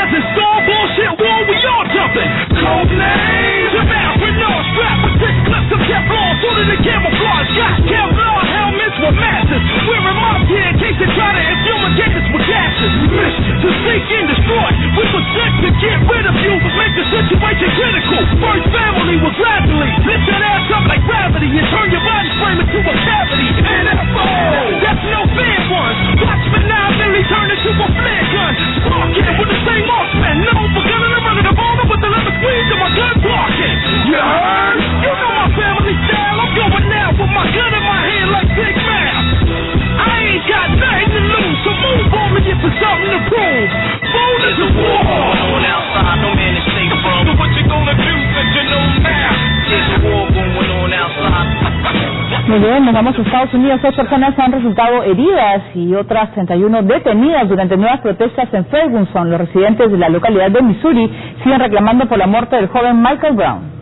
Rising star, bullshit war, we all jumping. Code names, your mouth with no strap, with thick clips of Kevlar, sooner than camouflage. Got Kevlar helmets with masses. Wearing mob gear in case they try to infumigate us with gases. Mission to seek and destroy. We were sent to get rid of you, make the situation critical. First family will gradually lift that ass up like gravity and turn your body frame into a cavity. NFO, that's no fair one. Watch me now, nearly turn into a flare gun. Sparking with the same marksman. No, for gunning and running the border with the leather squeeze and my gun barking. You heard? You know my family style. I'm going now with my gun in my hand like Big Mouth. I ain't got nothing to lose, so move on me if it's something to prove. Food is a war. On outside, no man is safe from. So what you gonna do, since you know now? There's a war going on outside. Muy bien, nos vamos a Estados Unidos. 6 personas han resultado heridas y otras 31 detenidas durante nuevas protestas en Ferguson. Los residentes de la localidad de Missouri siguen reclamando por la muerte del joven Michael Brown.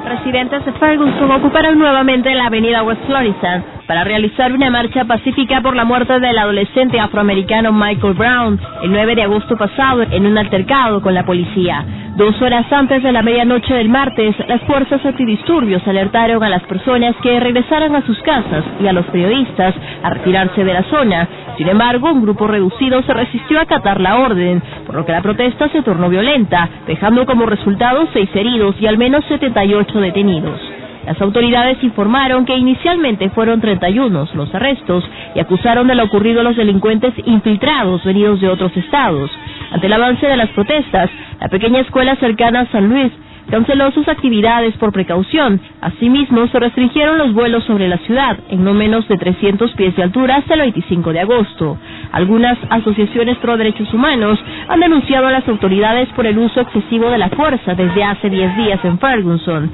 Residentes de Ferguson ocuparon nuevamente la avenida West Florissant para realizar una marcha pacífica por la muerte del adolescente afroamericano Michael Brown el 9 de agosto pasado en un altercado con la policía. 2 horas antes de la medianoche del martes, las fuerzas antidisturbios alertaron a las personas que regresaran a sus casas y a los periodistas a retirarse de la zona. Sin embargo, un grupo reducido se resistió a acatar la orden, por lo que la protesta se tornó violenta, dejando como resultado 6 heridos y al menos 78 detenidos. Las autoridades informaron que inicialmente fueron 31 los arrestos y acusaron de lo ocurrido a los delincuentes infiltrados venidos de otros estados. Ante el avance de las protestas, la pequeña escuela cercana a San Luis canceló sus actividades por precaución. Asimismo, se restringieron los vuelos sobre la ciudad en no menos de 300 pies de altura hasta el 25 de agosto. Algunas asociaciones pro derechos humanos han denunciado a las autoridades por el uso excesivo de la fuerza desde hace 10 días en Ferguson.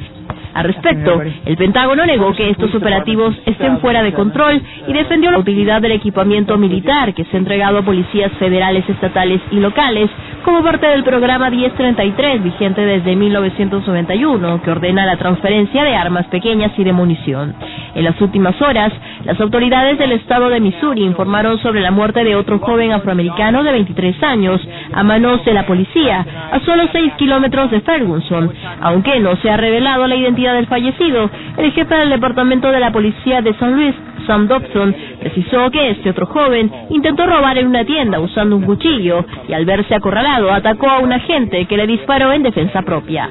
Al respecto, el Pentágono negó que estos operativos estén fuera de control y defendió la utilidad del equipamiento militar que se ha entregado a policías federales, estatales y locales como parte del programa 1033 vigente desde 1991 que ordena la transferencia de armas pequeñas y de munición. En las últimas horas, las autoridades del estado de Missouri informaron sobre la muerte de otro joven afroamericano de 23 años a manos de la policía a solo 6 kilómetros de Ferguson. Aunque no se ha revelado la identidad del fallecido, el jefe del departamento de la policía de San Luis, Sam Dobson, precisó que este otro joven intentó robar en una tienda usando un cuchillo y al verse acorralado atacó a un agente que le disparó en defensa propia.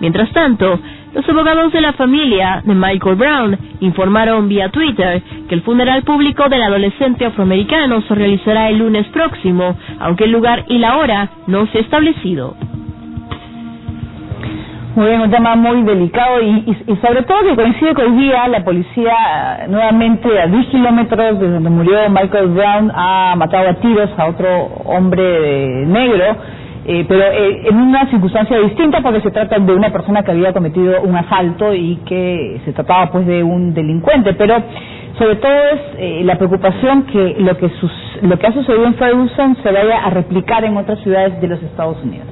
Mientras tanto, los abogados de la familia de Michael Brown informaron vía Twitter que el funeral público del adolescente afroamericano se realizará el lunes próximo, aunque el lugar y la hora no se ha establecido. Muy bien, un tema muy delicado y sobre todo que coincide que hoy día la policía nuevamente a 10 kilómetros de donde murió Michael Brown ha matado a tiros a otro hombre negro, pero en una circunstancia distinta porque se trata de una persona que había cometido un asalto y que se trataba pues de un delincuente, pero sobre todo es la preocupación que lo que ha sucedido en Ferguson se vaya a replicar en otras ciudades de los Estados Unidos.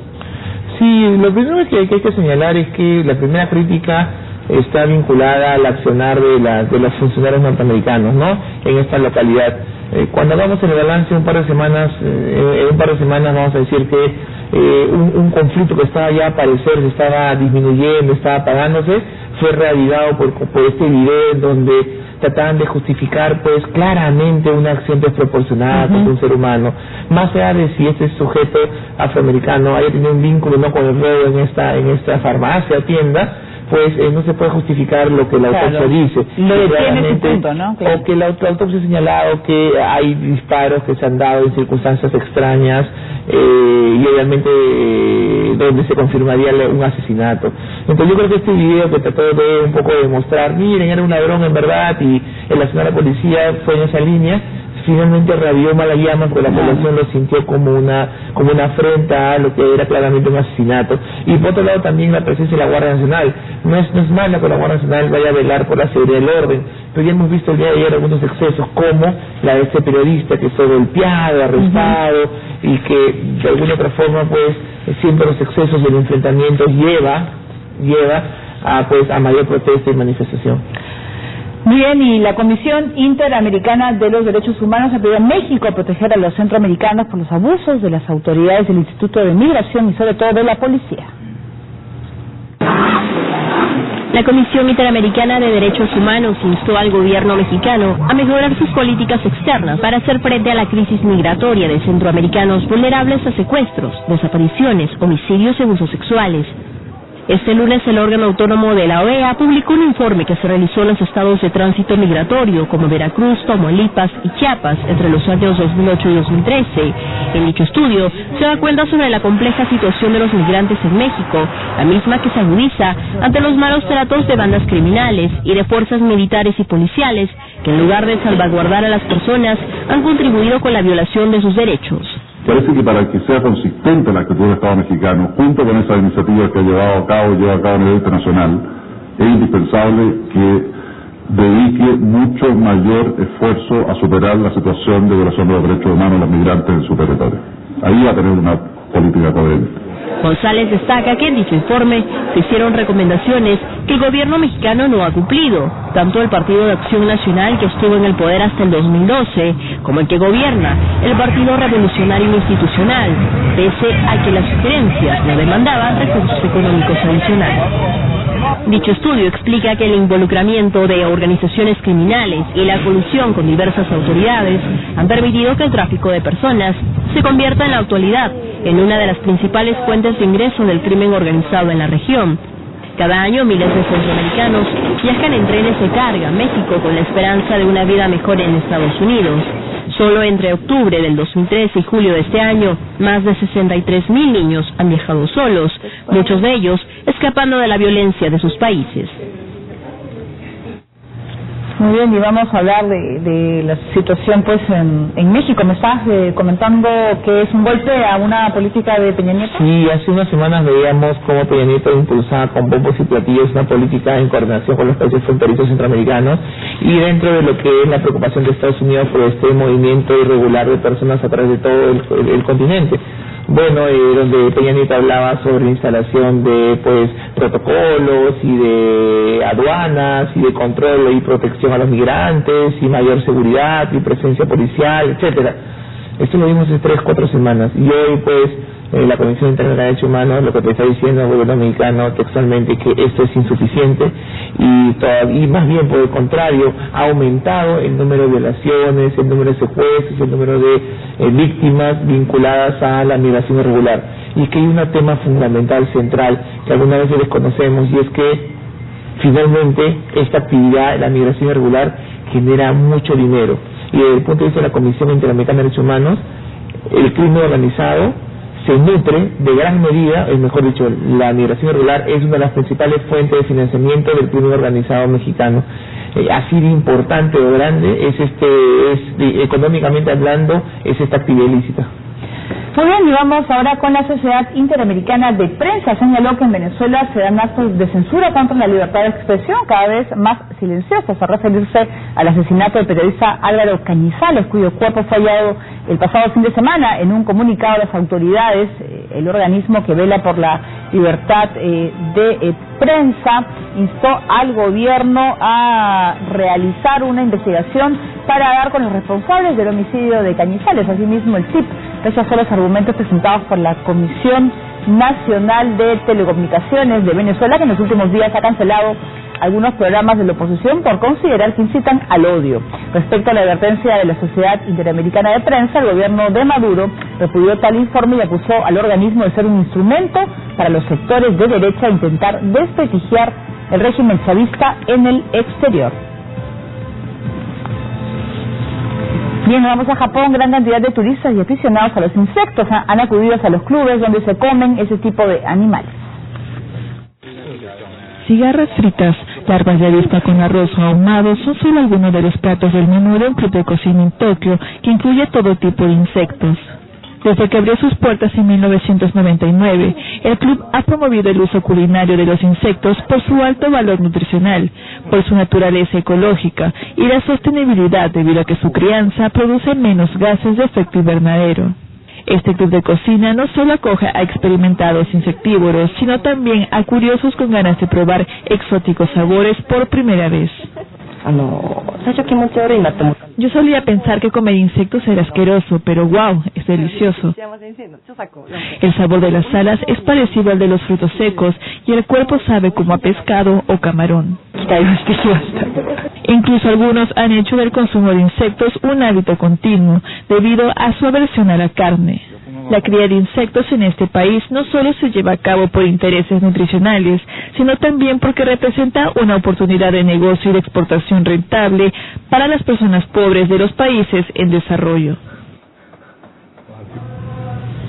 Sí, lo primero que hay que señalar es que la primera crítica está vinculada al accionar de los funcionarios norteamericanos, ¿no? En esta localidad. Cuando hagamos el balance en un par de semanas vamos a decir que un conflicto que estaba ya a aparecer, se estaba disminuyendo, estaba apagándose, fue reavivado por este video donde trataban de justificar pues claramente una acción desproporcionada contra un ser humano, más allá de si este sujeto afroamericano haya tenido un vínculo no con el robo en esta farmacia o tienda, pues no se puede justificar lo que la autopsia dice. Lo detiene ese punto, ¿no? Claro. O que la autopsia ha señalado que hay disparos que se han dado en circunstancias extrañas y obviamente donde se confirmaría un asesinato. Entonces yo creo que este video que trató de un poco demostrar, miren, era un ladrón en verdad y el accionar a la policía fue en esa línea, finalmente reavivó mala llama porque la población lo sintió como una afrenta a lo que era claramente un asesinato. Y por otro lado también la presencia de la Guardia Nacional. No es mala que la Guardia Nacional vaya a velar por la seguridad del orden, pero ya hemos visto el día de ayer algunos excesos como la de este periodista que fue golpeado, arrestado y que de alguna otra forma pues siempre los excesos del enfrentamiento lleva a mayor protesta y manifestación. Muy bien, y la Comisión Interamericana de los Derechos Humanos ha pedido a México proteger a los centroamericanos por los abusos de las autoridades del Instituto de Migración y sobre todo de la policía. La Comisión Interamericana de Derechos Humanos instó al gobierno mexicano a mejorar sus políticas externas para hacer frente a la crisis migratoria de centroamericanos vulnerables a secuestros, desapariciones, homicidios y abusos sexuales. Este lunes el órgano autónomo de la OEA publicó un informe que se realizó en los estados de tránsito migratorio como Veracruz, Tamaulipas y Chiapas entre los años 2008 y 2013. En dicho estudio se da cuenta sobre la compleja situación de los migrantes en México, la misma que se agudiza ante los malos tratos de bandas criminales y de fuerzas militares y policiales que en lugar de salvaguardar a las personas han contribuido con la violación de sus derechos. Parece que para que sea consistente la actitud del Estado mexicano, junto con esa iniciativa que lleva a cabo a nivel internacional, es indispensable que dedique mucho mayor esfuerzo a superar la situación de violación de los derechos humanos de los migrantes en su territorio. Ahí va a tener una política coherente. González destaca que en dicho informe se hicieron recomendaciones que el gobierno mexicano no ha cumplido, tanto el Partido de Acción Nacional, que estuvo en el poder hasta el 2012, como el que gobierna, el Partido Revolucionario Institucional, pese a que las sugerencias no demandaban recursos económicos adicionales. Dicho estudio explica que el involucramiento de organizaciones criminales y la colusión con diversas autoridades han permitido que el tráfico de personas se convierta en la actualidad en una de las principales fuentes de ingreso del crimen organizado en la región. Cada año miles de centroamericanos viajan en trenes de carga a México con la esperanza de una vida mejor en Estados Unidos. Solo entre octubre del 2013 y julio de este año, más de 63,000 niños han viajado solos, muchos de ellos escapando de la violencia de sus países. Muy bien, y vamos a hablar de la situación pues en México. Me estás comentando que es un golpe a una política de Peña Nieto. Sí, hace unas semanas veíamos cómo Peña Nieto impulsaba con bombos y platillos una política en coordinación con los países fronterizos centroamericanos, y dentro de lo que es la preocupación de Estados Unidos por este movimiento irregular de personas a través de todo el continente. Bueno, donde Peña Nieto hablaba sobre la instalación de protocolos y de aduanas y de control y protección a los migrantes y mayor seguridad y presencia policial, etcétera. Esto lo vimos hace 3-4 semanas, y hoy la Comisión Interamericana de Derechos Humanos lo que te está diciendo el gobierno mexicano textualmente que esto es insuficiente, y más bien por el contrario ha aumentado el número de violaciones, el número de secuestros, el número de víctimas vinculadas a la migración irregular. Y que hay un tema fundamental, central, que algunas veces desconocemos, y es que finalmente esta actividad, la migración irregular, genera mucho dinero. Y desde el punto de vista de la Comisión Interamericana de Derechos Humanos, el crimen organizado se nutre de gran medida, mejor dicho, la migración irregular es una de las principales fuentes de financiamiento del crimen organizado mexicano. Así de importante o grande económicamente hablando, es esta actividad ilícita. Muy bien, y vamos ahora con la Sociedad Interamericana de Prensa. Señaló que en Venezuela se dan actos de censura contra la libertad de expresión, cada vez más silenciosos, a referirse al asesinato del periodista Álvaro Cañizales, cuyo cuerpo fue hallado el pasado fin de semana. En un comunicado a las autoridades, el organismo que vela por la libertad de prensa instó al gobierno a realizar una investigación para dar con los responsables del homicidio de Cañizales. Asimismo, el CIP rechazó los argumentos presentados por la Comisión Nacional de Telecomunicaciones de Venezuela, que en los últimos días ha cancelado algunos programas de la oposición por considerar que incitan al odio. Respecto a la advertencia de la Sociedad Interamericana de Prensa, el gobierno de Maduro repudió tal informe y acusó al organismo de ser un instrumento para los sectores de derecha a intentar desprestigiar el régimen chavista en el exterior. Bien, vamos a Japón. Gran cantidad de turistas y aficionados a los insectos han acudido a los clubes donde se comen ese tipo de animales. Cigarras fritas, larvas de avispa con arroz o ahumado son solo algunos de los platos del menú de un club de cocina en Tokio que incluye todo tipo de insectos. Desde que abrió sus puertas en 1999, el club ha promovido el uso culinario de los insectos por su alto valor nutricional, por su naturaleza ecológica y la sostenibilidad debido a que su crianza produce menos gases de efecto invernadero. Este club de cocina no solo acoge a experimentados insectívoros, sino también a curiosos con ganas de probar exóticos sabores por primera vez. Yo solía pensar que comer insectos era asqueroso, pero wow, es delicioso. El sabor de las alas es parecido al de los frutos secos y el cuerpo sabe como a pescado o camarón. Incluso algunos han hecho del consumo de insectos un hábito continuo debido a su aversión a la carne. La cría de insectos en este país no solo se lleva a cabo por intereses nutricionales, sino también porque representa una oportunidad de negocio y de exportación rentable para las personas pobres de los países en desarrollo.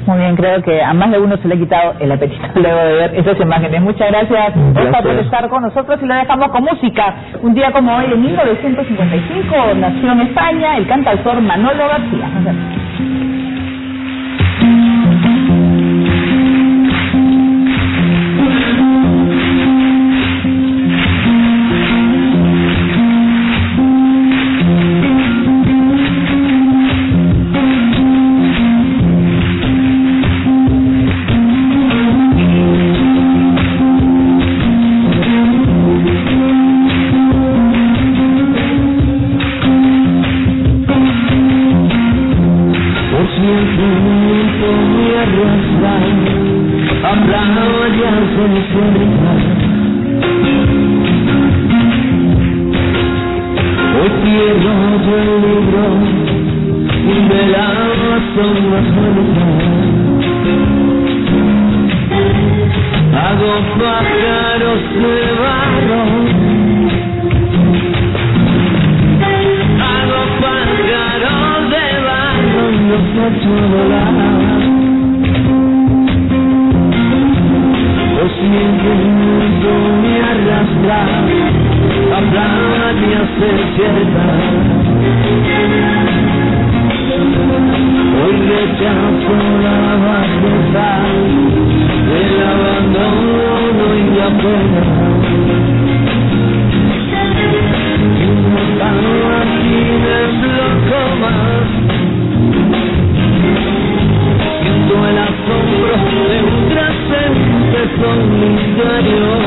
Muy bien, creo que a más de uno se le ha quitado el apetito luego de ver esas imágenes. Muchas gracias, Oscar, por estar con nosotros y lo dejamos con música. Un día como hoy, en 1955, nació en España el cantautor Manolo García. Nos vemos. Hago pájaros de barro, los echo a volar. O siempre el viento me arrastra a playas desiertas. Hoy rechazo la bajeza del abandono y la pena. Aquí me bloco más, siento el asombro de un trascendente solitario.